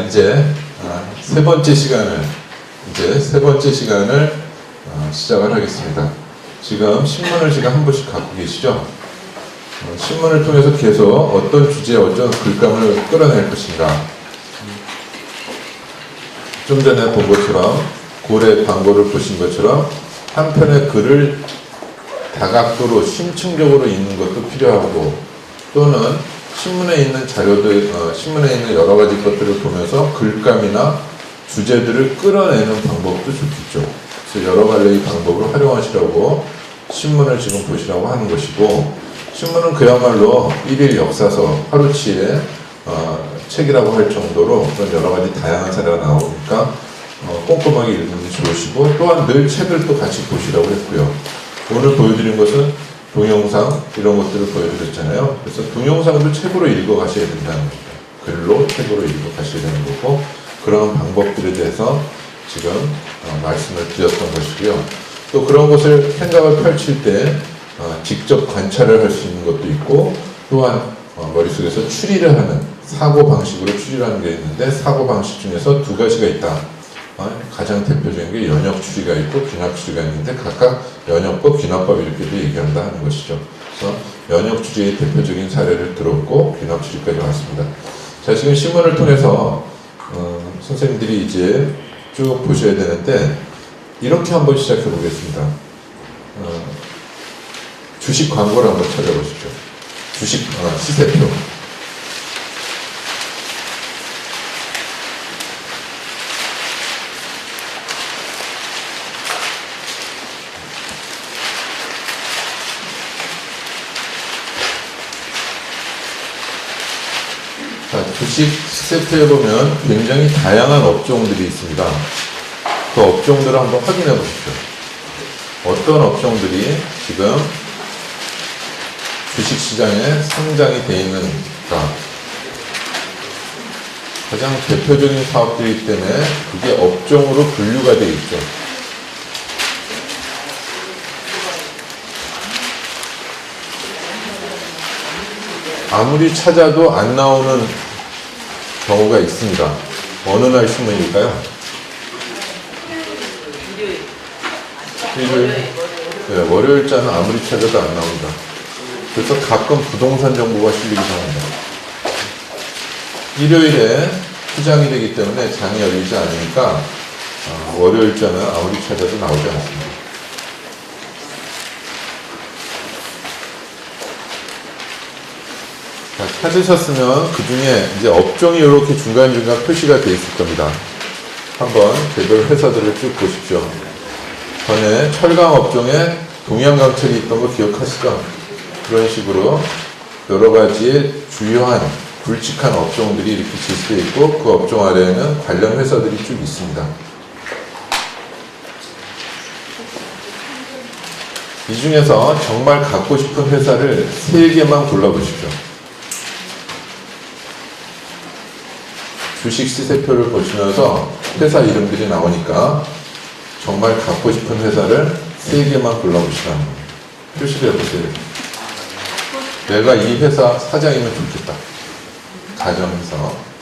이제 세 번째 시간을 시작을 하겠습니다. 지금 신문을 제가 한 번씩 갖고 계시죠? 신문을 통해서 계속 어떤 주제에 어떤 글감을 끌어낼 것인가. 좀 전에 본 것처럼 고래 광고를 보신 것처럼 한 편의 글을 다각도로 심층적으로 읽는 것도 필요하고, 또는 신문에 있는 자료들, 신문에 있는 여러 가지 것들을 보면서 글감이나 주제들을 끌어내는 방법도 좋겠죠. 그래서 여러 가지 방법을 활용하시라고 신문을 지금 보시라고 하는 것이고, 신문은 그야말로 일일 역사서, 하루치의 책이라고 할 정도로 그런 여러 가지 다양한 사례가 나오니까 꼼꼼하게 읽는 게 좋으시고, 또한 늘 책을 또 같이 보시라고 했고요. 오늘 보여드린 것은 동영상 이런 것들을 보여드렸잖아요. 그래서 동영상도 책으로 읽어 가셔야 된다는 겁니다. 글로 책으로 읽어 가셔야 되는 거고, 그런 방법들에 대해서 지금 말씀을 드렸던 것이고요. 또 그런 것을 생각을 펼칠 때 직접 관찰을 할 수 있는 것도 있고, 또한 머릿속에서 추리를 하는 사고방식으로 추리를 하는 게 있는데, 사고방식 중에서 두 가지가 있다. 가장 대표적인 게 연역추리가 있고 귀납추리가 있는데, 각각 연역법, 귀납법 이렇게도 얘기한다 하는 것이죠. 그래서 연역추리의 대표적인 사례를 들었고 귀납추리까지 왔습니다. 자, 지금 신문을 통해서 선생님들이 이제 쭉 보셔야 되는데, 이렇게 한번 시작해 보겠습니다. 주식 광고를 한번 찾아보시죠. 주식 시세표. 자, 주식 시세표에 보면 굉장히 다양한 업종들이 있습니다. 그 업종들을 한번 확인해 보십시오. 어떤 업종들이 지금 주식시장에 상장이 되어 있는가. 가장 대표적인 사업들이기 때문에 그게 업종으로 분류가 되어 있죠. 아무리 찾아도 안 나오는 경우가 있습니다. 어느 날 신문일까요? 네, 월요일자는 아무리 찾아도 안 나온다. 그래서 가끔 부동산 정보가 실리기도 합니다. 일요일에 휴장이 되기 때문에 장이 열리지 않으니까 월요일자는 아무리 찾아도 나오지 않습니다. 자, 찾으셨으면 그 중에 이제 업종이 이렇게 중간중간 표시가 되어 있을 겁니다. 한번 개별 회사들을 쭉 보십시오. 전에 철강 업종에 동양강철이 있던 거 기억하시죠? 그런 식으로 여러 가지의 주요한 굵직한 업종들이 이렇게 지시되어 있고, 그 업종 아래에는 관련 회사들이 쭉 있습니다. 이 중에서 정말 갖고 싶은 회사를 3개만 골라보십시오. 주식 시세표를 보시면서 회사 이름들이 나오니까 정말 갖고 싶은 회사를 3개만 골라보시라는 거예요. 표시를 해보세요. 내가 이 회사 사장이면 좋겠다. 가정에서.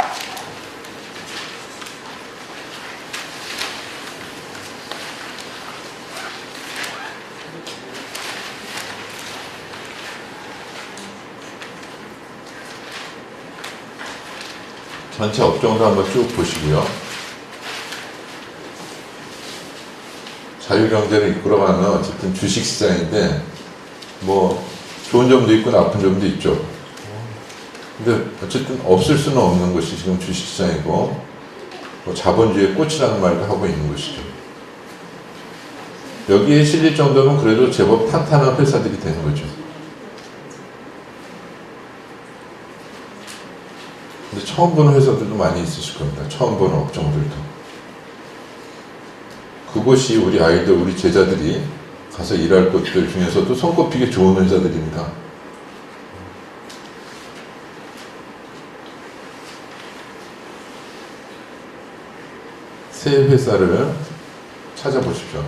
전체 업종도 한번 쭉 보시고요. 자유경제를 이끌어가는 어쨌든 주식시장인데, 뭐 좋은 점도 있고 나쁜 점도 있죠. 근데 어쨌든 없을 수는 없는 것이 지금 주식시장이고, 뭐 자본주의의 꽃이라는 말도 하고 있는 것이죠. 여기에 실릴 정도면 그래도 제법 탄탄한 회사들이 되는 거죠. 근데 처음 보는 회사들도 많이 있으실 겁니다. 처음 보는 업종들도. 그곳이 우리 아이들, 우리 제자들이 가서 일할 곳들 중에서도 손꼽히게 좋은 회사들입니다. 새 회사를 찾아보십시오.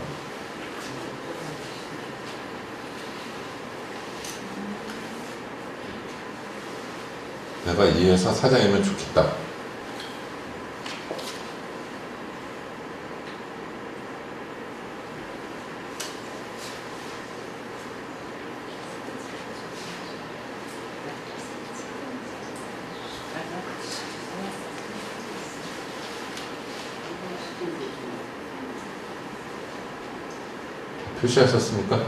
내가 이 회사 사장이면 좋겠다. 표시하셨습니까?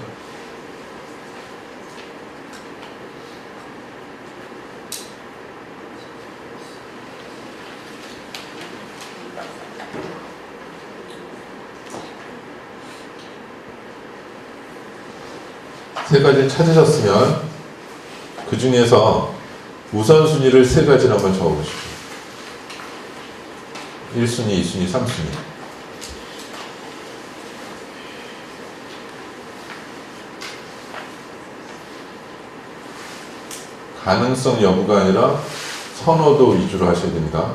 세 가지 찾으셨으면 그 중에서 우선순위를 세 가지를 한번 적어보십시오. 1순위, 2순위, 3순위. 가능성 여부가 아니라 선호도 위주로 하셔야 됩니다.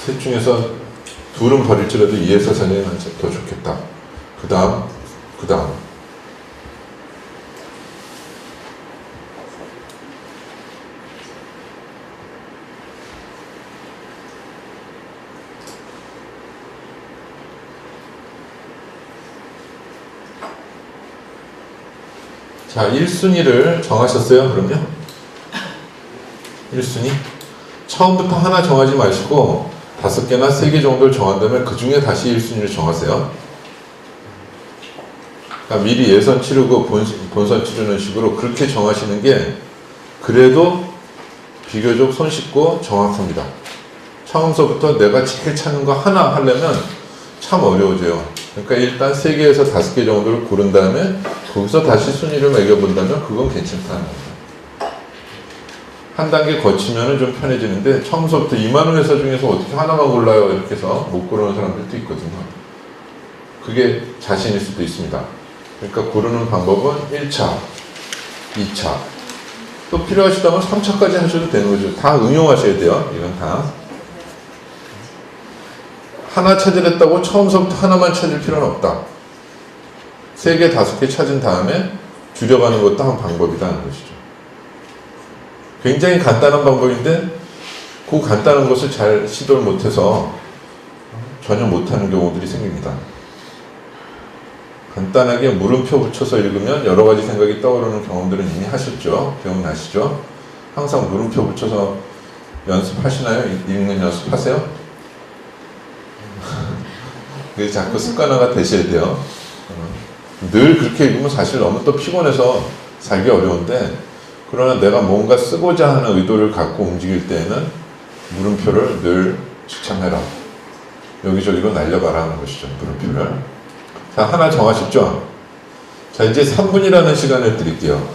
셋 중에서 둘은 버릴지라도 2에서 4년이 더 좋겠다. 그 다음. 자, 1순위를 정하셨어요? 그럼요? 1순위? 처음부터 하나 정하지 마시고 5개나 3개 정도를 정한 다음에 그 중에 다시 1순위를 정하세요. 그러니까 미리 예선 치르고 본선 치르는 식으로 그렇게 정하시는 게 그래도 비교적 손쉽고 정확합니다. 처음서부터 내가 제일 찾는 거 하나 하려면 참 어려워져요. 그러니까 일단 3개에서 5개 정도를 고른 다음에 거기서 다시 순위를 매겨본다면 그건 괜찮다는 겁니다. 한 단계 거치면 좀 편해지는데 처음부터 2만원 회사 중에서 어떻게 하나만 골라요? 이렇게 해서 못 고르는 사람들도 있거든요. 그게 자신일 수도 있습니다. 그러니까 고르는 방법은 1차, 2차, 또 필요하시다면 3차까지 하셔도 되는 거죠. 다 응용하셔야 돼요. 이건 다. 하나 찾으랬다고 처음부터 하나만 찾을 필요는 없다. 3개, 5개 찾은 다음에 줄여가는 것도 한 방법이라는 것이죠. 굉장히 간단한 방법인데 그 간단한 것을 잘 시도를 못해서 전혀 못하는 경우들이 생깁니다. 간단하게 물음표 붙여서 읽으면 여러 가지 생각이 떠오르는 경험들은 이미 하셨죠? 기억나시죠? 항상 물음표 붙여서 연습하시나요? 읽는 연습하세요? 그게 자꾸 습관화가 되셔야 돼요. 늘 그렇게 읽으면 사실 너무 또 피곤해서 살기 어려운데, 그러나 내가 뭔가 쓰고자 하는 의도를 갖고 움직일 때에는 물음표를 늘 지참해라. 여기저기로 날려가라 하는 것이죠, 물음표를. 자, 하나 정하셨죠? 자, 이제 3분이라는 시간을 드릴게요.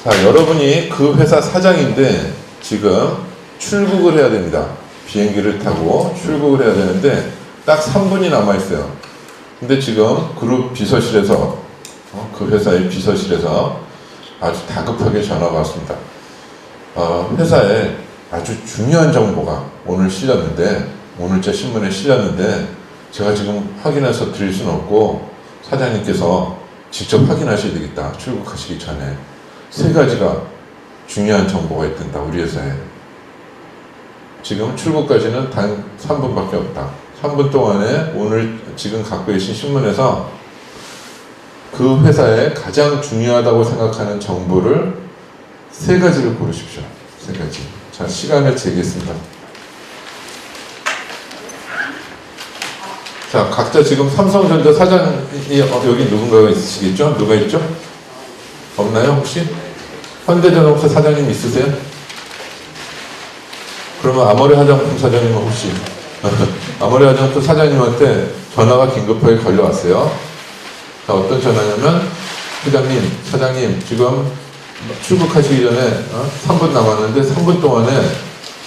자, 여러분이 그 회사 사장인데 지금 출국을 해야 됩니다. 비행기를 타고 출국을 해야 되는데 딱 3분이 남아있어요. 근데 지금 그룹 비서실에서 그 회사의 비서실에서 아주 다급하게 전화가 왔습니다. 회사에 아주 중요한 정보가 오늘 실렸는데, 오늘자 신문에 실렸는데 제가 지금 확인해서 드릴 수는 없고 사장님께서 직접 확인하셔야 되겠다. 출국하시기 전에 3가지가 중요한 정보가 있단다. 우리 회사에 지금 출국까지는 단 3분밖에 없다. 3분 동안에 오늘 지금 갖고 계신 신문에서 그 회사에 가장 중요하다고 생각하는 정보를 3가지를 고르십시오. 3가지. 자, 시간을 재겠습니다. 자, 각자 지금 삼성전자 사장이 여기 누군가가 있으시겠죠? 누가 있죠? 없나요, 혹시? 현대자동차 사장님 있으세요? 그러면 아모레 화장품 사장님은 혹시? 아모레 화장품 사장님한테 전화가 긴급하게 걸려왔어요. 자, 어떤 전화냐면, 사장님, 지금 출국하시기 전에 3분 남았는데 3분 동안에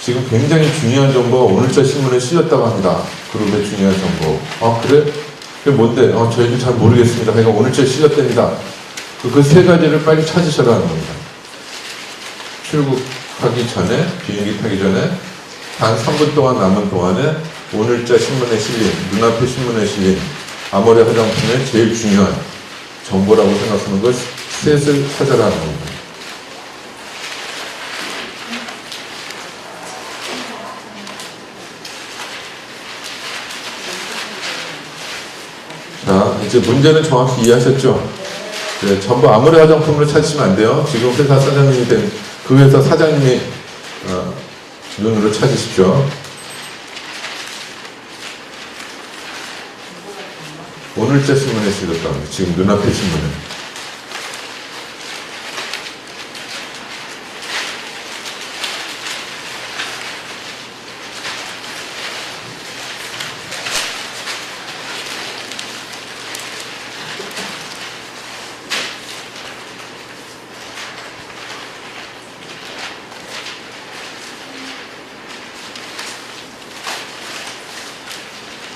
지금 굉장히 중요한 정보가 오늘자 신문에 실렸다고 합니다. 그룹의 중요한 정보. 그래? 그게 뭔데? 저희도 잘 모르겠습니다. 그러니까 오늘자 실렸답니다. 그 3가지를 빨리 찾으셔라는 겁니다. 출국하기 전에, 비행기 타기 전에 단 3분 동안 남은 동안에 오늘자 신문에 실린, 눈앞에 신문에 실린 아모레 화장품의 제일 중요한 정보라고 생각하는 것 셋을 찾아라는 겁니다. 자, 이제 문제는 정확히 이해하셨죠? 네, 전부 아모레 화장품으로 찾으시면 안 돼요. 지금 회사 사장님이 된 그 회사 사장님이 눈으로 찾으십시오. 오늘자 신문에 실렸다고. 지금 눈앞에 신문에.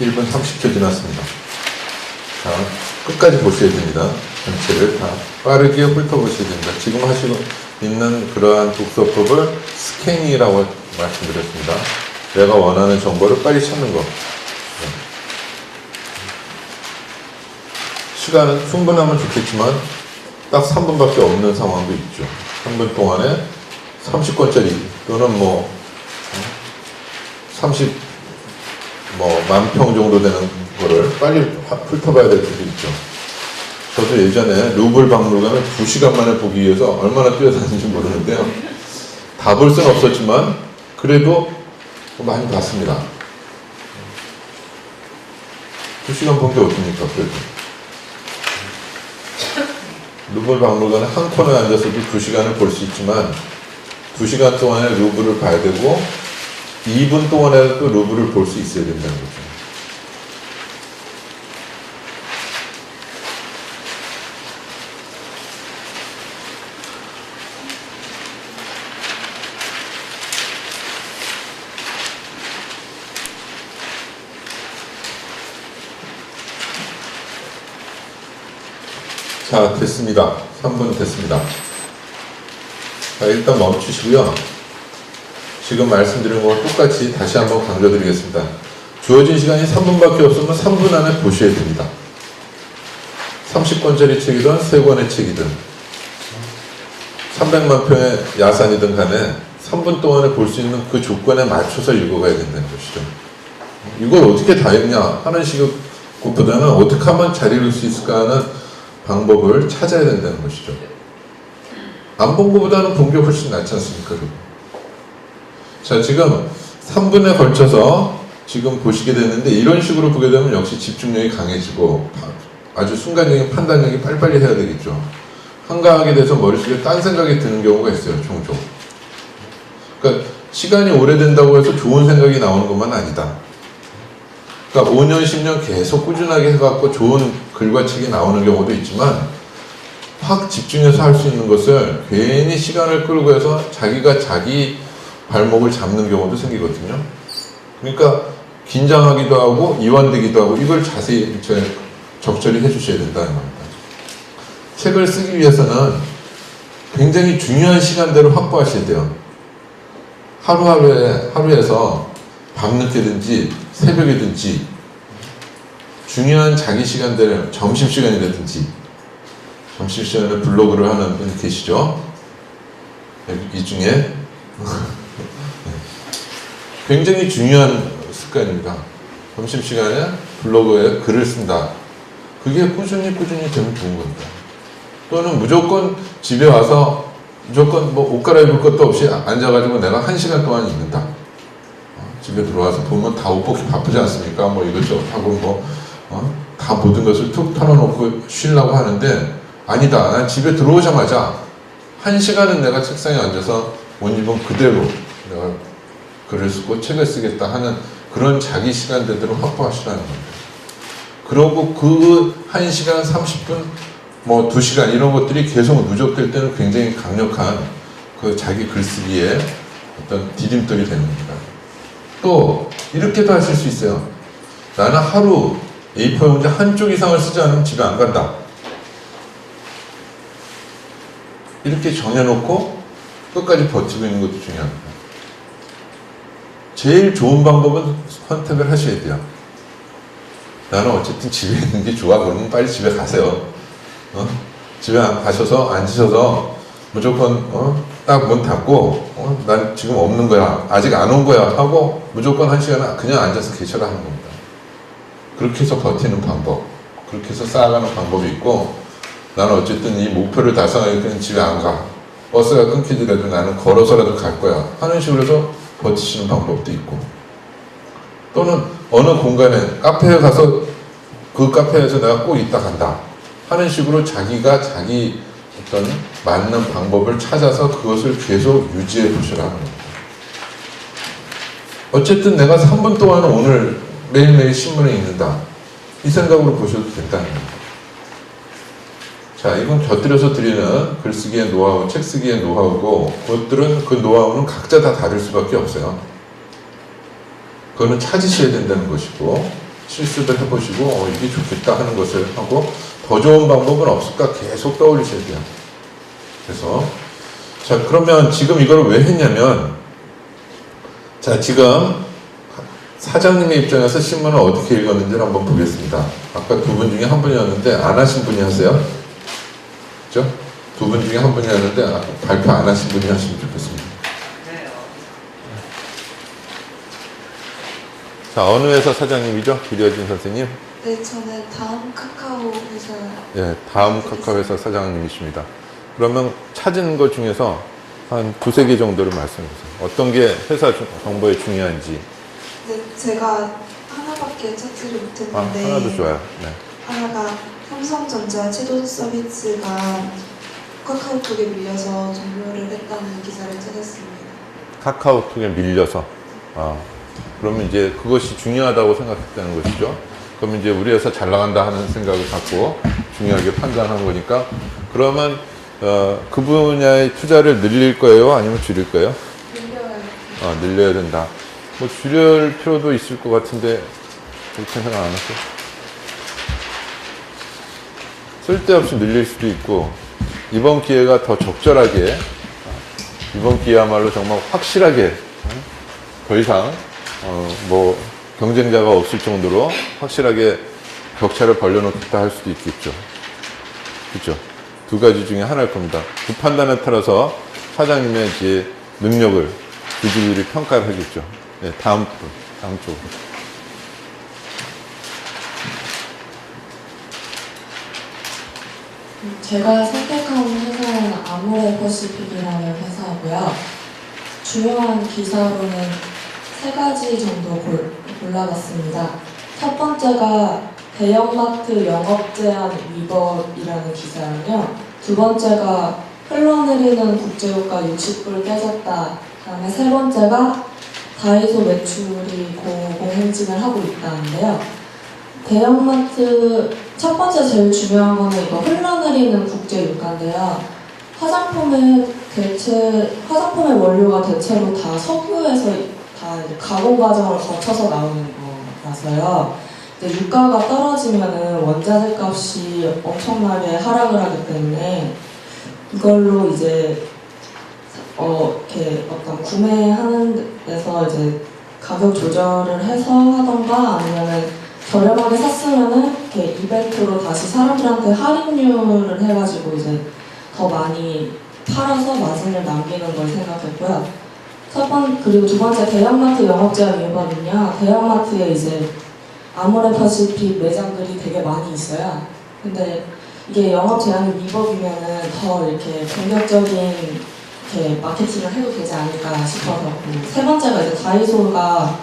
(1분 30초) 지났습니다. 자, 끝까지 보셔야 됩니다. 전체를 다 빠르게 훑어보셔야 됩니다. 지금 하시고 있는 그러한 독서법을 스캐닝이라고 말씀드렸습니다. 내가 원하는 정보를 빨리 찾는 거. 시간은 충분하면 좋겠지만 딱 3분밖에 없는 상황도 있죠. 3분 동안에 30권짜리 또는 뭐 10,000평 정도 되는 거를 빨리 훑어봐야 될 때도 있죠. 저도 예전에 루블 박물관을 2시간 만에 보기 위해서 얼마나 뛰어다니는지 모르는데요. 다 볼 수는 없었지만 그래도 많이 봤습니다. 2시간 본 게 어떻습니까? 그래도 루블 박물관의 한 코너에 앉아서도 2시간을 볼 수 있지만 2시간 동안에 루블을 봐야 되고 2분 동안에도 루블을 볼 수 있어야 된다는 거죠. 자, 됐습니다. 3분 됐습니다. 자, 일단 멈추시고요. 지금 말씀드린 것과 똑같이 다시 한번 강조드리겠습니다. 주어진 시간이 3분밖에 없으면 3분 안에 보셔야 됩니다. 30권짜리 책이든 3권의 책이든 300만 평의 야산이든 간에 3분 동안에 볼 수 있는 그 조건에 맞춰서 읽어가야 된다는 것이죠. 이걸 어떻게 다 읽냐 하는 것보다는 어떻게 하면 잘 읽을 수 있을까 하는 방법을 찾아야 된다는 것이죠. 안 본 것보다는 본 게 훨씬 낫지 않습니까? 자, 지금 3분에 걸쳐서 지금 보시게 됐는데 이런 식으로 보게 되면 역시 집중력이 강해지고 아주 순간적인 판단력이 빨리빨리 해야 되겠죠. 한가하게 돼서 머릿속에 딴 생각이 드는 경우가 있어요. 종종. 그러니까 시간이 오래된다고 해서 좋은 생각이 나오는 것만 아니다. 그러니까 5년, 10년 계속 꾸준하게 해갖고 좋은 글과 책이 나오는 경우도 있지만 확 집중해서 할 수 있는 것을 괜히 시간을 끌고 해서 자기가 자기 발목을 잡는 경우도 생기거든요. 그러니까 긴장하기도 하고 이완되기도 하고 이걸 자세히 적절히 해주셔야 된다는 겁니다. 책을 쓰기 위해서는 굉장히 중요한 시간대를 확보하셔야 돼요. 하루에서 밤늦게든지 새벽이든지 중요한 자기 시간대를 점심시간이라든지 점심시간에 블로그를 하는 분이 계시죠? 이 중에 굉장히 중요한 습관입니다. 점심시간에 블로그에 글을 쓴다. 그게 꾸준히 되면 좋은 겁니다. 또는 무조건 집에 와서 무조건 뭐 옷 갈아입을 것도 없이 앉아가지고 내가 1시간 동안 읽는다. 집에 들어와서 보면 다 옷 벗기 바쁘지 않습니까? 뭐 이것저것 하고 다 모든 것을 툭 털어놓고 쉬려고 하는데 아니다. 난 집에 들어오자마자 1시간은 내가 책상에 앉아서 옷 입은 그대로 내가 글을 쓰고 책을 쓰겠다 하는 그런 자기 시간대들을 확보하시라는 겁니다. 그러고 그 1시간 30분 뭐 2시간 이런 것들이 계속 누적될 때는 굉장히 강력한 그 자기 글쓰기에 어떤 디딤돌이 되는 겁니다. 또 이렇게도 하실 수 있어요. 나는 하루 A4 용지 한쪽 이상을 쓰지 않으면 집에 안 간다. 이렇게 정해놓고 끝까지 버티고 있는 것도 중요합니다. 제일 좋은 방법은 선택을 하셔야 돼요. 나는 어쨌든 집에 있는 게 좋아. 그러면 빨리 집에 가세요. 집에 가셔서 앉으셔서 무조건 딱 문 닫고 난 지금 없는 거야. 아직 안 온 거야 하고 무조건 1시간 그냥 앉아서 계셔라 하는 겁니다. 그렇게 해서 버티는 방법, 그렇게 해서 쌓아가는 방법이 있고 나는 어쨌든 이 목표를 달성하기까지 집에 안 가. 버스가 끊기더라도 나는 걸어서라도 갈 거야 하는 식으로 해서 버티시는 방법도 있고 또는 어느 공간에 카페에 가서 그 카페에서 내가 꼭 있다 간다 하는 식으로 자기가 자기 어떤 맞는 방법을 찾아서 그것을 계속 유지해 보시라는 겁니다. 어쨌든 내가 3분 동안 오늘 매일매일 신문에 읽는다 이 생각으로 보셔도 된다는 겁니다. 자, 이건 곁들여서 드리는 글쓰기의 노하우, 책 쓰기의 노하우고 그것들은 그 노하우는 각자 다 다를 수밖에 없어요. 그거는 찾으셔야 된다는 것이고 실습을 해보시고 이게 좋겠다 하는 것을 하고 더 좋은 방법은 없을까 계속 떠올리셔야 돼요. 그래서 자, 그러면 지금 이걸 왜 했냐면 자, 지금 사장님의 입장에서 신문을 어떻게 읽었는지를 한번 보겠습니다. 아까 두 분 중에 한 분이었는데 안 하신 분이 하세요? 그죠? 두 분 중에 한 분이었는데 발표 안 하신 분이 하시면 좋겠습니다. 자, 어느 회사 사장님이죠? 기려진 선생님? 네, 저는 다음 카카오 회사. 예, 다음 카카오 회사 사장님이십니다. 그러면 찾은 것 중에서 한 두세 개 정도를 말씀해 주세요. 어떤 게 회사 정보에 중요한지. 네, 제가 하나밖에 찾지를 못했는데. 하나도 좋아요. 네. 하나가 삼성전자 채도 서비스가 카카오톡에 밀려서 종료를 했다는 기사를 찾았습니다. 카카오톡에 밀려서. 그러면 이제 그것이 중요하다고 생각했다는 것이죠. 그러면 이제 우리 회사 잘 나간다 하는 생각을 갖고 중요하게 판단한 거니까 그러면 그 분야의 투자를 늘릴 거예요? 아니면 줄일 거예요? 늘려야 늘려야 된다. 뭐 줄일 필요도 있을 것 같은데 그렇게 생각 안 하세요? 쓸데없이 늘릴 수도 있고 이번 기회가 더 적절하게 이번 기회야말로 정말 확실하게 더 이상 뭐 경쟁자가 없을 정도로 확실하게 격차를 벌려놓겠다 할 수도 있겠죠. 그렇죠? 두 가지 중에 하나일 겁니다. 그 판단에 따라서 사장님의 이제 능력을 주주들이 평가를 하겠죠. 네, 다음 쪽으로. 제가 선택한 회사는 아모레퍼시픽이라는 회사고요. 중요한 기사로는 세 가지 정도 골라봤습니다. 첫 번째가 대형마트 영업 제한 위법이라는 기사는요. 두 번째가 흘러내리는 국제유가 60불 깨졌다. 다음에 세 번째가 다이소 매출이 고공행진을 하고 있다는데요. 대형마트 첫 번째 제일 중요한 거는 이거 흘러내리는 국제유가인데요. 화장품의 원료가 대체로 다 석유에서 다 가공 과정을 거쳐서 나오는 거라서요. 유가가 떨어지면은 원자재 값이 엄청나게 하락을 하기 때문에 이걸로 이제 이렇게 어떤 구매하는 데서 이제 가격 조절을 해서 하던가 아니면은 저렴하게 샀으면은 이렇게 이벤트로 다시 사람들한테 할인율을 해가지고 이제 더 많이 팔아서 마진을 남기는 걸 생각했고요. 그리고 두 번째 대형마트 영업제한 위반은요. 대형마트에 이제 아모레퍼시픽 매장들이 되게 많이 있어요. 근데 이게 영업 제한이 위법이면은 더 이렇게 공격적인 이렇게 마케팅을 해도 되지 않을까 싶어서. 세 번째가 이제 다이소가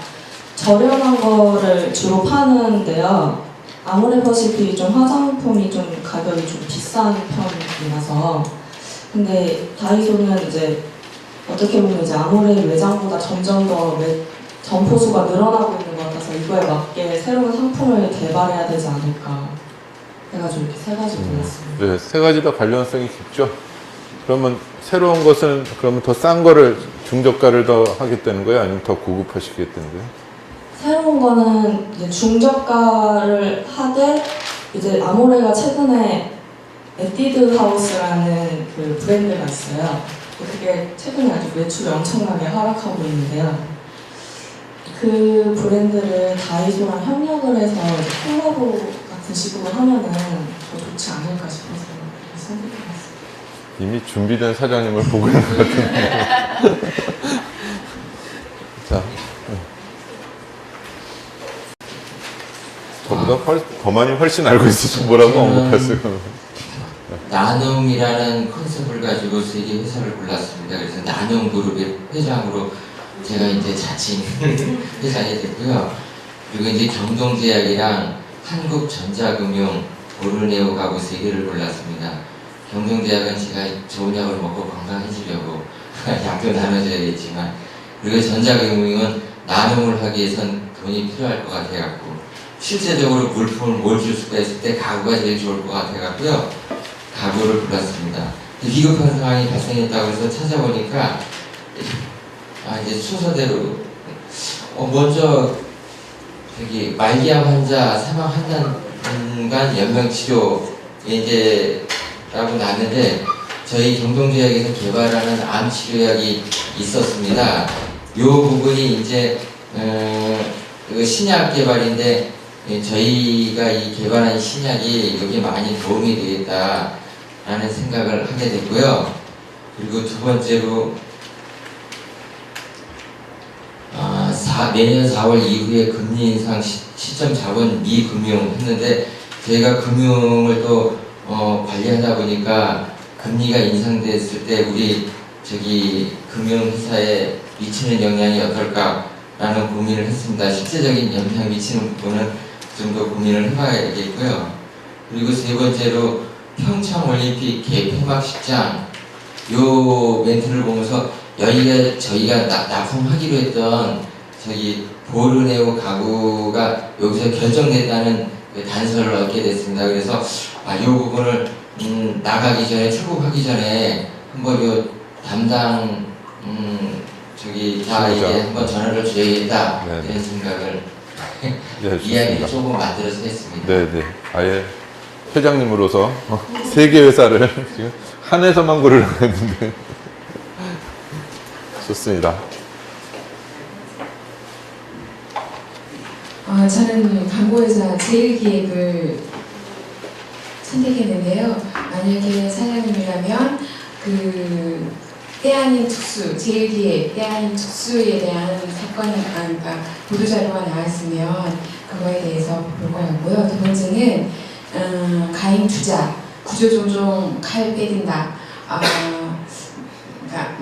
저렴한 거를 주로 파는데요. 아모레퍼시픽이 좀 화장품이 좀 가격이 좀 비싼 편이라서. 근데 다이소는 이제 어떻게 보면 이제 아모레 매장보다 점점 더 점포 수가 늘어나고 있는 것 같아서 이거에 맞게 새로운 상품을 개발해야 되지 않을까 해가지고 이렇게 세 가지 골랐습니다. 네, 세 가지 다 관련성이 깊죠. 그러면 새로운 것은 그러면 더 싼 거를 중저가를 더 하겠다는 거예요? 아니면 더 고급화시키겠다는 거예요? 새로운 거는 이제 중저가를 하되 이제 아모레가 최근에 에뛰드 하우스라는 그 브랜드가 있어요. 그게 최근에 아주 매출이 엄청나게 하락하고 있는데요. 그 브랜드를 다이소랑 협력을 해서 콜라보 같은 식으로 하면은 더 좋지 않을까 싶어서 선택해봤습니다. 이미 준비된 사장님을 보고 있는 것 같은데. 자, 저보다 더 많이 훨씬 알고 있으신 뭐라고 언급했어요. 나눔이라는 컨셉을 가지고 세 개 회사를 골랐습니다. 그래서 나눔그룹의 회장으로 제가 이제 자칭 회장이 됐고요. 그리고 이제 경동제약이랑 한국전자금융 보르네오 가구 3개를 골랐습니다. 경동대학은 제가 좋은 약을 먹고 건강해지려고 약도 나눠줘야겠지만, 그리고 전자금융은 나눔을 하기 위해선 돈이 필요할 것 같아갖고, 실제적으로 물품을 뭘 줄 수가 있을 때 가구가 제일 좋을 것 같아갖고요, 가구를 골랐습니다. 비급한 상황이 발생했다고 해서 찾아보니까 이제 순서대로 먼저 저기 말기암 환자 사망 한 달간 연명 치료 예제라고 나왔는데, 저희 경동제약에서 개발하는 암 치료약이 있었습니다. 이 부분이 이제 이거 신약 개발인데, 저희가 이 개발한 신약이 여기에 많이 도움이 되겠다라는 생각을 하게 됐고요. 그리고 두 번째로 내년 4월 이후에 금리 인상 시점 잡은 미금융 했는데, 저희가 금융을 또 관리하다 보니까 금리가 인상됐을 때 우리 저기 금융회사에 미치는 영향이 어떨까라는 고민을 했습니다. 실제적인 영향 미치는 부분은 좀 더 고민을 해봐야겠고요. 그리고 세 번째로 평창올림픽 개폐막식장 요 멘트를 보면서 여기가 저희가 납품하기로 했던 저기 보르네오 가구가 여기서 결정됐다는 그 단서를 얻게 됐습니다. 그래서 이 부분을 나가기 전에, 출국하기 전에 한번 요 담당 저기 다에게 한번 전화를 드려야겠다, 네. 이런 생각을 네, 이야기를 좋습니다. 조금 만들어서 했습니다. 네네. 아예 회장님으로서 세계 회사를 지금 한 회사만 고르려고 했는데 좋습니다. 저는 광고회사 제일기획을 선택했는데요. 만약에 사장님이라면 그 때아닌 특수, 제일기획 때아닌 특수에 대한 사건이 그러니까 보도자료가 나왔으면 그거에 대해서 볼 것 같고요. 두 번째는 가임 투자, 구조조정 칼 빼든다. 그러니까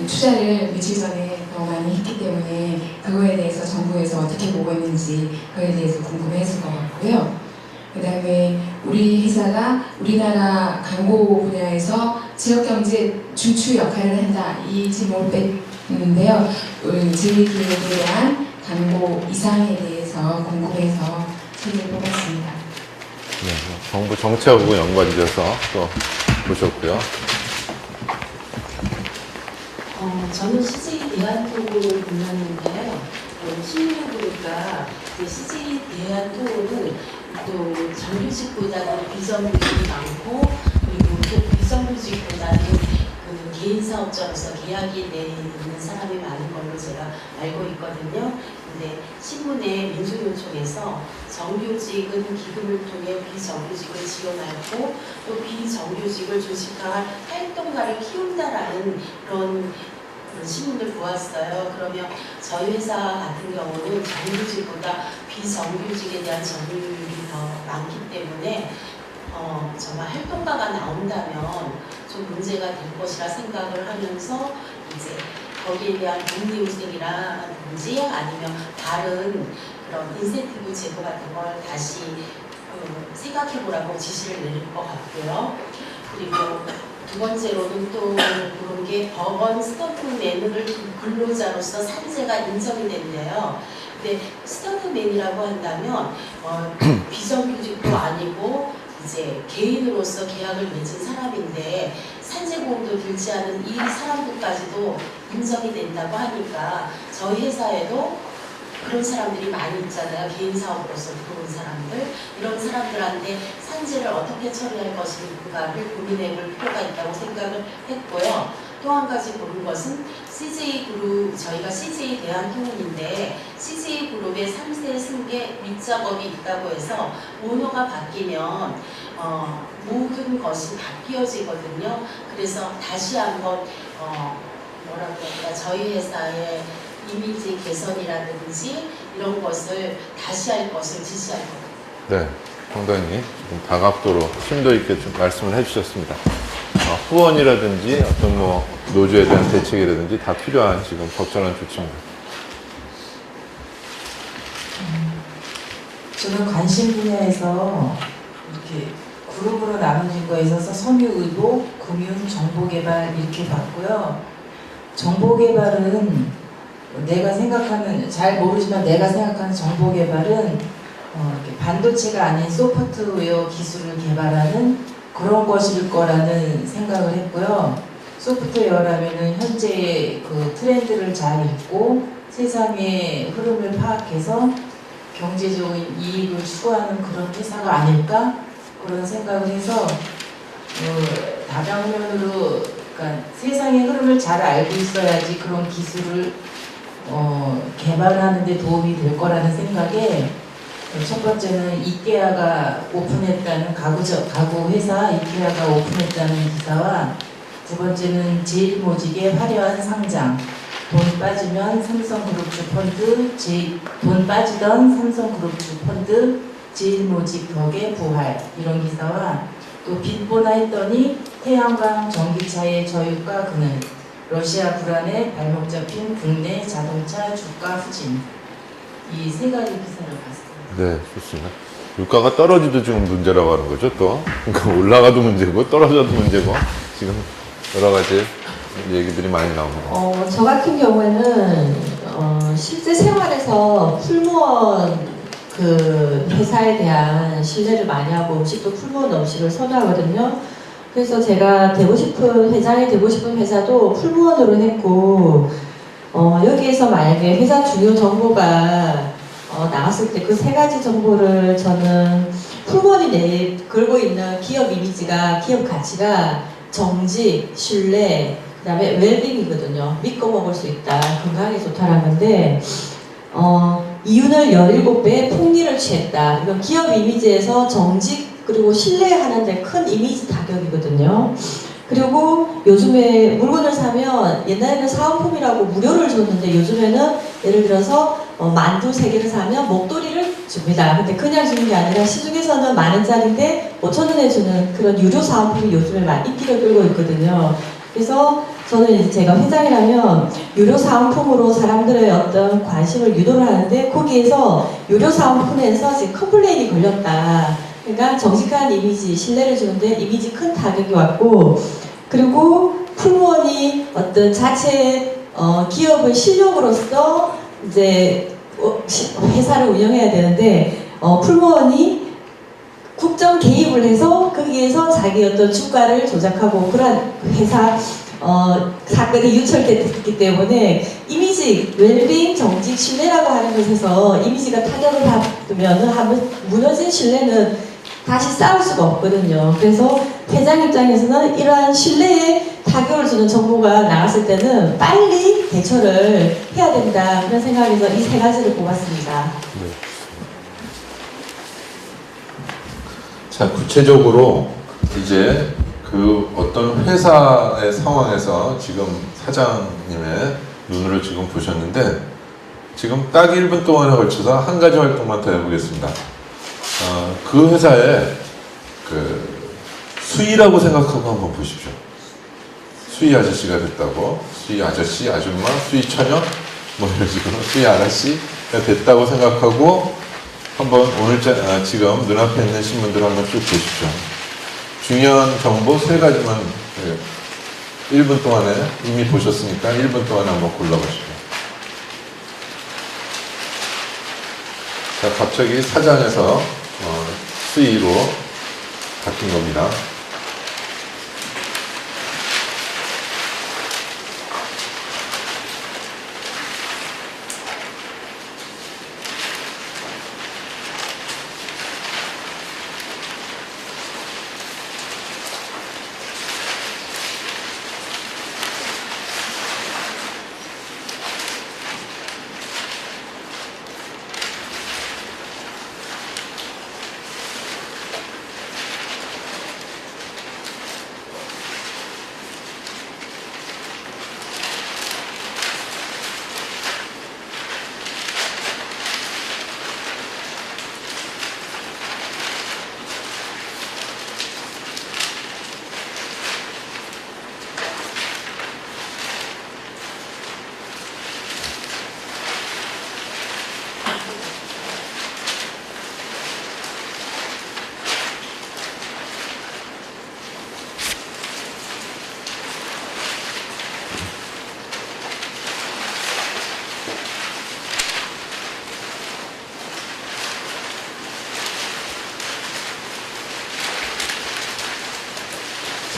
투자를 며칠 전에 더 많이 했기 때문에 그거에 대해서 정부에서 어떻게 보고 있는지 그거에 대해서 궁금했을 것 같고요. 그 다음에 우리 회사가 우리나라 광고 분야에서 지역경제 중추 역할을 한다, 이 제목을 뺐는데요. 제일기획에 대한 광고 이상에 대해서 궁금해서 책을 뽑았습니다. 네, 정부 정책하고 연관돼서 또 보셨고요. 저는 CJ 대한통운을 골랐는데요. 신문에 보니까 CJ 대한통운은 또 정규직보다는 비정규직이 많고, 그리고 또 비정규직보다는 그 개인 사업자로서 계약이 돼 있는 사람이 많은 걸로 제가 알고 있거든요. 근데 신문에 민주노총에서 정규직은 기금을 통해 비정규직을 지원하고 또 비정규직을 조직화할 활동가를 키운다라는 그런 신문을 보았어요. 그러면 저희 회사 같은 경우는 정규직보다 비정규직에 대한 점유율이 더 많기 때문에 정말 활동가가 나온다면 좀 문제가 될 것이라 생각을 하면서 이제 거기에 대한 복리후생이라든지 아니면 다른 그런 인센티브 제도 같은 걸 다시 생각해보라고 지시를 내릴 것 같고요. 그리고 두 번째로는 또 그런 게 법원 스턴트맨을 근로자로서 산재가 인정이 된대요. 근데 스턴트맨이라고 한다면 비정규직도 아니고 이제 개인으로서 계약을 맺은 사람인데 산재보험도 들지 않은 이 사람들까지도 인정이 된다고 하니까 저희 회사에도 그런 사람들이 많이 있잖아요. 개인 사업으로서 들어온 사람들. 이런 사람들한테 산재를 어떻게 처리할 것인가를 고민해볼 필요가 있다고 생각을 했고요. 또 한 가지 보는 것은 CJ그룹, 저희가 CJ 대한통운인데 CJ그룹의 3세 승계 밑작업이 있다고 해서 오너가 바뀌면 모든 것이 바뀌어지거든요. 그래서 다시 한번 뭐라고 할까, 저희 회사의 이미지 개선이라든지 이런 것을 다시 할 것을 지시할 겁니다. 네, 상당히 좀 다각도로 심도 있게 좀 말씀을 해주셨습니다. 후원이라든지 어떤 뭐 노조에 대한 대책이라든지 다 필요한 지금 적절한 조치입니다. 저는 관심 분야에서 이렇게 그룹으로 나눠진 거에 있어서 섬유의료, 금융, 정보개발 이렇게 봤고요. 정보개발은 내가 생각하는, 잘 모르지만 내가 생각하는 정보개발은 이렇게 반도체가 아닌 소프트웨어 기술을 개발하는 그런 것일 거라는 생각을 했고요. 소프트웨어라면은 현재 그 트렌드를 잘 읽고 세상의 흐름을 파악해서 경제적인 이익을 추구하는 그런 회사가 아닐까 그런 생각을 해서 다방면으로 그러니까 세상의 흐름을 잘 알고 있어야지 그런 기술을 개발하는 데 도움이 될 거라는 생각에 첫 번째는 이케아가 오픈했다는 가구 회사 이케아가 오픈했다는 기사와 두 번째는 제일모직의 화려한 상장, 돈 빠지면 삼성그룹주 펀드, 돈 빠지던 삼성그룹주 펀드, 제일모직 덕의 부활 이런 기사와 또 빚보나 했더니 태양광 전기차의 저유가 그늘, 러시아 불안에 발목 잡힌 국내 자동차 주가 후진 이 세 가지 기사를 봤습니다. 네, 좋습니다. 유가가 떨어지도 지금 문제라고 하는 거죠, 또. 그러니까 올라가도 문제고, 떨어져도 문제고, 지금 여러 가지 얘기들이 많이 나옵니다. 저 같은 경우에는 실제 생활에서 풀무원 그 회사에 대한 신뢰를 많이 하고 음식도 풀무원 음식을 선호하거든요. 그래서 제가 회장이 되고 싶은 회사도 풀무원으로 했고, 여기에서 만약에 회사 중요 정보가 나왔을 때 그 세 가지 정보를 저는 풀무원이 걸고 있는 기업 이미지가, 기업 가치가 정직, 신뢰, 그 다음에 웰빙이거든요. 믿고 먹을 수 있다, 건강에 좋다라는 건데, 이윤을 17배의 폭리를 취했다. 이건 기업 이미지에서 정직 그리고 신뢰하는 데 큰 이미지 타격이거든요. 그리고 요즘에 물건을 사면 옛날에는 사은품이라고 무료를 줬는데 요즘에는 예를 들어서 만두 3개를 사면 목도리를 줍니다. 근데 그냥 주는 게 아니라 시중에서는 10,000원짜리인데 5,000원에 주는 그런 유료 사은품이 요즘에 많이 인기를 끌고 있거든요. 그래서 저는 이제 제가 회장이라면 유료 사은품으로 사람들의 어떤 관심을 유도를 하는데 거기에서 유료 사은품에서 지금 컴플레인이 걸렸다. 그러니까 정직한 이미지, 신뢰를 주는데 이미지 큰 타격이 왔고, 그리고 풀무원이 어떤 자체 기업의 실력으로서 이제 회사를 운영해야 되는데 풀무원이 국정 개입을 해서 거기에서 자기 어떤 주가를 조작하고 그런 회사 사건이 유출됐기 때문에 이미지, 웰빙, 정직, 신뢰라고 하는 것에서 이미지가 타격을 받으면 한번 무너진 신뢰는 다시 쌓을 수가 없거든요. 그래서 회장 입장에서는 이러한 신뢰에 타격을 주는 정보가 나왔을 때는 빨리 대처를 해야 된다 그런 생각에서 이 세 가지를 뽑았습니다. 네. 자, 구체적으로 이제 그 어떤 회사의 상황에서 지금 사장님의 눈으로 지금 보셨는데 지금 딱 1분 동안에 걸쳐서 한 가지 활동만 더 해보겠습니다. 그 회사의 그 수희라고 생각하고 한번 보십시오. 수희 아저씨가 됐다고, 수희 아저씨, 아줌마, 수희 처녀, 뭐 이런 식으로 수희 아가씨가 됐다고 생각하고 한번 오늘 지금 눈앞에 있는 신문들 한번 쭉 보십시오. 중요한 정보 3가지만 1분 동안에 이미 보셨으니까 1분 동안에 한번 골라보시죠. 자, 갑자기 사장에서 수의로 바뀐 겁니다.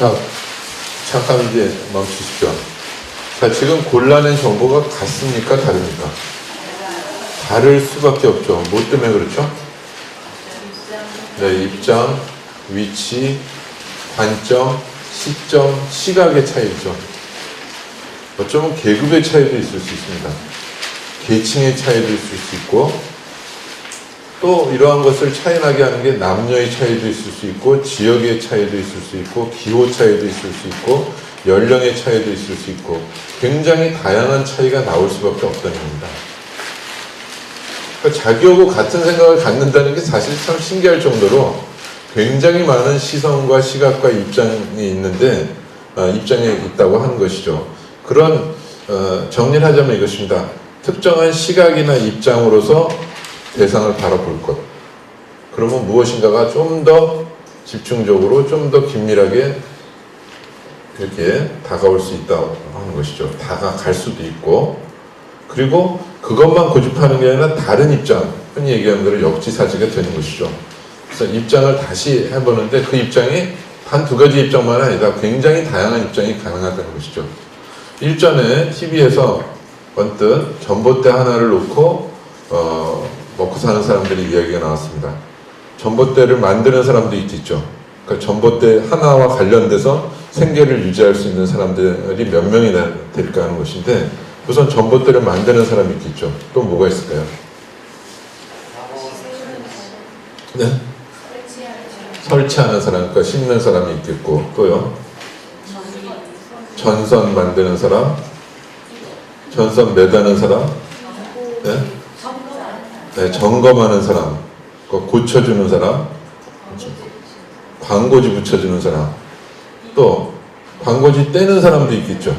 자, 잠깐 이제 멈추십시오. 자, 지금 골라낸 정보가 같습니까? 다릅니까? 다를 수밖에 없죠. 뭐 때문에 그렇죠? 네, 입장, 위치, 관점, 시점, 시각의 차이죠. 어쩌면 계급의 차이도 있을 수 있습니다. 계층의 차이도 있을 수 있고, 또 이러한 것을 차이나게 하는 게 남녀의 차이도 있을 수 있고, 지역의 차이도 있을 수 있고, 기호 차이도 있을 수 있고, 연령의 차이도 있을 수 있고, 굉장히 다양한 차이가 나올 수밖에 없다는 겁니다. 그러니까 자기하고 같은 생각을 갖는다는 게 사실 참 신기할 정도로 굉장히 많은 시선과 시각과 입장이 있는데, 입장이 있다고 하는 것이죠. 그런 정리를 하자면 이것입니다. 특정한 시각이나 입장으로서 대상을 바라볼 것. 그러면 무엇인가가 좀 더 집중적으로, 좀 더 긴밀하게 이렇게 다가올 수 있다고 하는 것이죠. 다가갈 수도 있고, 그리고 그것만 고집하는 게 아니라 다른 입장, 흔히 얘기하는 대로 역지사지가 되는 것이죠. 그래서 입장을 다시 해보는데 그 입장이 단 두 가지 입장만 아니라 굉장히 다양한 입장이 가능하다는 것이죠. 일전에 TV에서 언뜻 전봇대 하나를 놓고 먹고 사는 사람들의 이야기가 나왔습니다. 전봇대를 만드는 사람도 있겠죠. 그러니까 전봇대 하나와 관련돼서 생계를 유지할 수 있는 사람들이 몇 명이나 될까 하는 것인데, 우선 전봇대를 만드는 사람이 있겠죠. 또 뭐가 있을까요? 네? 설치하는 사람, 그러니까 심는 사람이 있겠고, 또요? 전선 만드는 사람, 전선 매다는 사람, 네? 네, 점검하는 사람, 고쳐주는 사람, 광고지 붙여주는 사람, 또 광고지 떼는 사람도 있겠죠.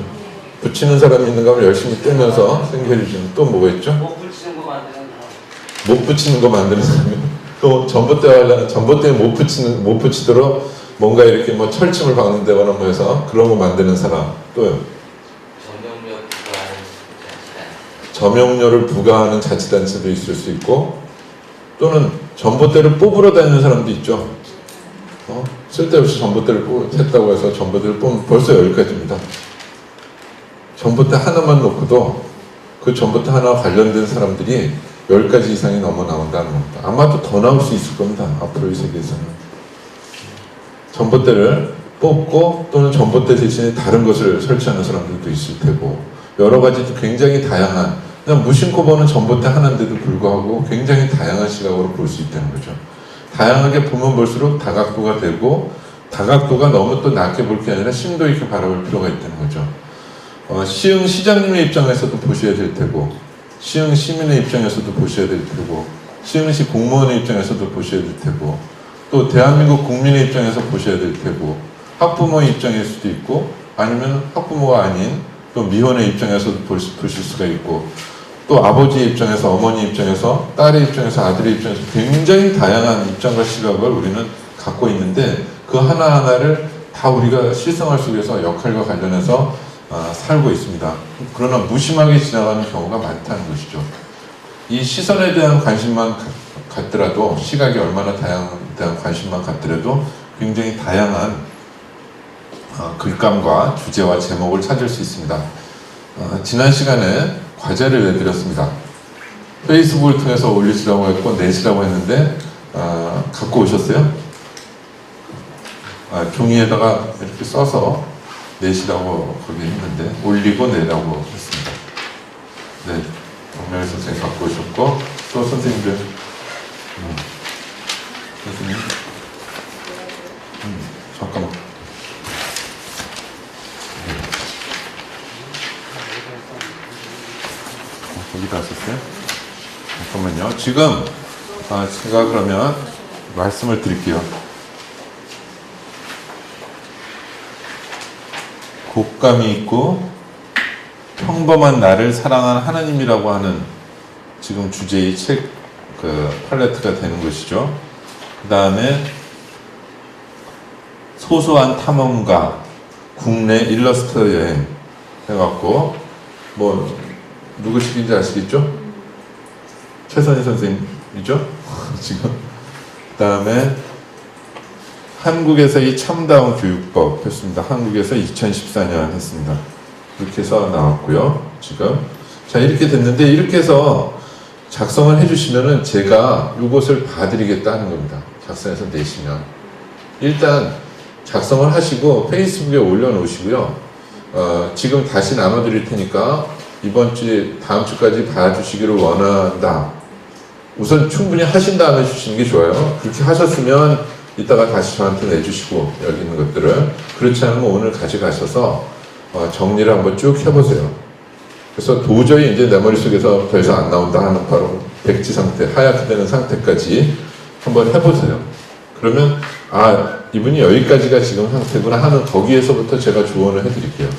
붙이는 사람이 있는가 하면 열심히 떼면서 생계를 주는. 또 뭐가 있죠? 못 붙이는 거 만드는 사람. 못 붙이는 거 만드는 사람이. 또 전봇대에 못 붙이도록 뭔가 이렇게 뭐 철침을 박는다거나 뭐 해서 그런 거 만드는 사람. 또요. 점용료를 부과하는 자치단체도 있을 수 있고, 또는 전봇대를 뽑으러 다니는 사람도 있죠. 쓸데없이 전봇대를 했다고 해서 전봇대를 뽑으면 벌써 여기까지입니다. 전봇대 하나만 놓고도 그 전봇대 하나와 관련된 사람들이 10가지 이상이 넘어 나온다는 겁니다. 아마도 더 나올 수 있을 겁니다. 앞으로 이 세계에서는. 전봇대를 뽑고 또는 전봇대 대신에 다른 것을 설치하는 사람들도 있을 테고, 여러 가지 굉장히 다양한, 그냥 무심코 보는 전봇대 하나인데도 불구하고 굉장히 다양한 시각으로 볼 수 있다는 거죠. 다양하게 보면 볼수록 다각도가 되고, 다각도가 너무 또 낮게 볼 게 아니라 심도 있게 바라볼 필요가 있다는 거죠. 시흥 시장님의 입장에서도 보셔야 될 테고, 시흥 시민의 입장에서도 보셔야 될 테고, 시흥시 공무원의 입장에서도 보셔야 될 테고, 또 대한민국 국민의 입장에서 보셔야 될 테고, 학부모의 입장일 수도 있고, 아니면 학부모가 아닌 또 미혼의 입장에서도 보실 수가 있고, 또 아버지의 입장에서, 어머니 입장에서, 딸의 입장에서, 아들의 입장에서 굉장히 다양한 입장과 시각을 우리는 갖고 있는데, 그 하나하나를 다 우리가 실생활 속에서 역할과 관련해서 살고 있습니다. 그러나 무심하게 지나가는 경우가 많다는 것이죠. 이 시선에 대한 관심만 갖더라도, 시각이 얼마나 다양한 관심만 갖더라도 굉장히 다양한 글감과 주제와 제목을 찾을 수 있습니다. 지난 시간에 과제를 내드렸습니다. 페이스북을 통해서 올리시라고 했고 내시라고 했는데 갖고 오셨어요? 종이에다가 이렇게 써서 내시라고 거기 했는데 올리고 내라고 했습니다. 네, 정명희 선생님 갖고 오셨고, 또 선생님들 선생님 잠깐만. 거기다 썼어요? 잠깐만요. 지금 제가 그러면 말씀을 드릴게요. 곶감이 있고 평범한 나를 사랑하는 하나님이라고 하는 지금 주제의 책 팔레트가 되는 것이죠. 그 다음에 소소한 탐험가, 국내 일러스트 여행 해갖고 뭐 누구 책인지 아시겠죠? 최선희 선생님이죠? 지금. 그 다음에 한국에서의 참다운 교육법 했습니다. 한국에서 2014년 했습니다. 이렇게 해서 나왔고요. 지금 자 이렇게 됐는데 이렇게 해서 작성을 해주시면은 제가 이것을 봐드리겠다는 겁니다. 작성해서 내시면 일단 작성을 하시고 페이스북에 올려놓으시고요. 지금 다시 나눠드릴 테니까 이번 주에 다음 주까지 봐주시기를 원한다. 우선 충분히 하신 다음에 주시는 게 좋아요. 그렇게 하셨으면 이따가 다시 저한테 내주시고 여기 있는 것들을 그렇지 않으면 오늘 가져가셔서 정리를 한번 쭉 해보세요. 그래서 도저히 이제 내 머릿속에서 더 이상 안 나온다 하는 바로 백지 상태, 하얗게 되는 상태까지 한번 해보세요. 그러면 아 이분이 여기까지가 지금 상태구나 하는 거기에서부터 제가 조언을 해드릴게요.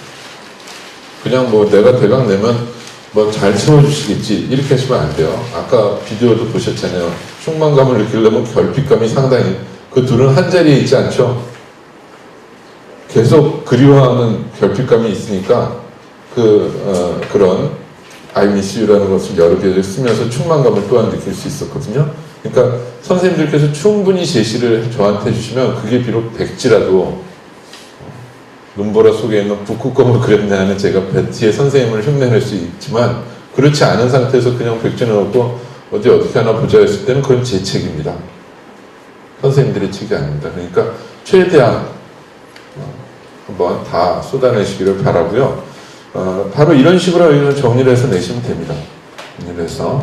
그냥 뭐 내가 대강 내면 뭐 잘 채워주시겠지 이렇게 하시면 안 돼요. 아까 비디오도 보셨잖아요. 충만감을 느끼려면 결핍감이 상당히 그 둘은 한 자리에 있지 않죠. 계속 그리워하는 결핍감이 있으니까 그런 I miss you라는 것을 여러 개 쓰면서 충만감을 또한 느낄 수 있었거든요. 그러니까 선생님들께서 충분히 제시를 저한테 해주시면 그게 비록 백지라도 눈보라 속에 있는 북극곰을 그렸네 하는 제가 뒤에 선생님을 흉내낼 수 있지만 그렇지 않은 상태에서 그냥 백지를 넣고 어떻게 하나 보자 했을 때는 그건 제 책입니다. 선생님들의 책이 아닙니다. 그러니까 최대한 한번 다 쏟아내시기를 바라고요. 바로 이런 식으로 정리를 해서 내시면 됩니다. 정리를 해서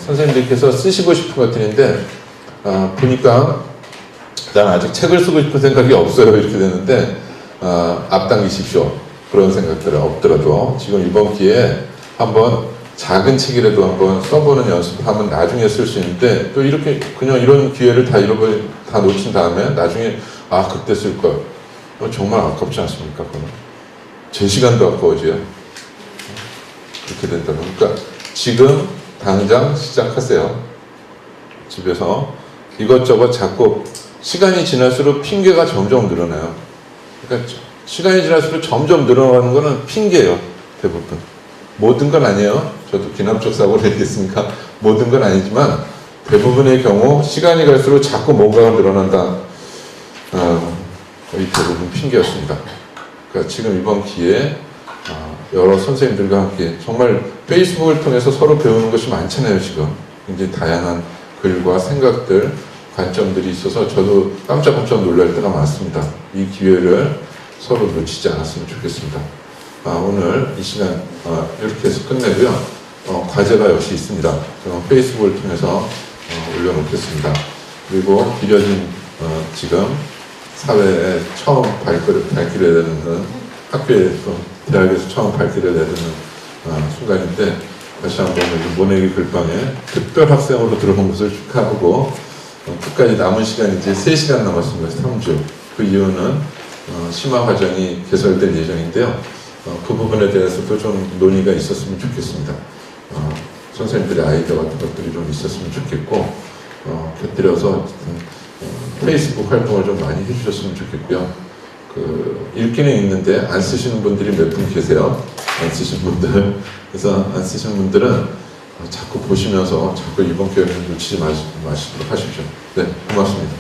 선생님들께서 쓰시고 싶은 것들인데 보니까 난 아직 책을 쓰고 싶은 생각이 없어요 이렇게 되는데 앞당기십시오. 그런 생각들은 없더라도 지금 이번 기회에 한번 작은 책이라도 한번 써보는 연습하면 나중에 쓸 수 있는데 또 이렇게 그냥 이런 기회를 다 놓친 다음에 나중에 그때 쓸 걸 정말 아깝지 않습니까? 그건 제 시간도 아까워져요. 그렇게 된다면 그러니까 지금 당장 시작하세요. 집에서 이것저것 자꾸 시간이 지날수록 핑계가 점점 늘어나요. 그러니까 시간이 지날수록 점점 늘어나는 거는 핑계예요. 대부분. 모든 건 아니에요. 저도 기남적 사고를 했겠으니까 모든 건 아니지만 대부분의 경우 시간이 갈수록 자꾸 뭔가가 늘어난다. 거의 대부분 핑계였습니다. 그러니까 지금 이번 기회에 여러 선생님들과 함께 정말 페이스북을 통해서 서로 배우는 것이 많잖아요. 지금 굉장히 다양한 글과 생각들, 관점들이 있어서 저도 깜짝깜짝 놀랄 때가 많습니다. 이 기회를 서로 놓치지 않았으면 좋겠습니다. 오늘 이 시간 이렇게 해서 끝내고요. 과제가 역시 있습니다. 저는 페이스북을 통해서 올려놓겠습니다. 그리고 길어진 지금 사회에 처음 발길을 내딛는 학교에서 대학에서 처음 발길을 내딛는 순간인데 다시 한번 모내기 글방에 특별 학생으로 들어온 것을 축하하고 끝까지 남은 시간이 이제 3시간 남았습니다. 3주. 그 이유는 심화 과정이 개설될 예정인데요. 그 부분에 대해서도 좀 논의가 있었으면 좋겠습니다. 선생님들의 아이디어 같은 것들이 좀 있었으면 좋겠고 곁들여서 페이스북 활동을 좀 많이 해주셨으면 좋겠고요. 읽기는 읽는데 안 쓰시는 분들이 몇 분 계세요. 안 쓰신 분들. 그래서 안 쓰신 분들은 자꾸 보시면서 자꾸 이번 기회를 놓치지 마시도록 하십시오. 네, 고맙습니다.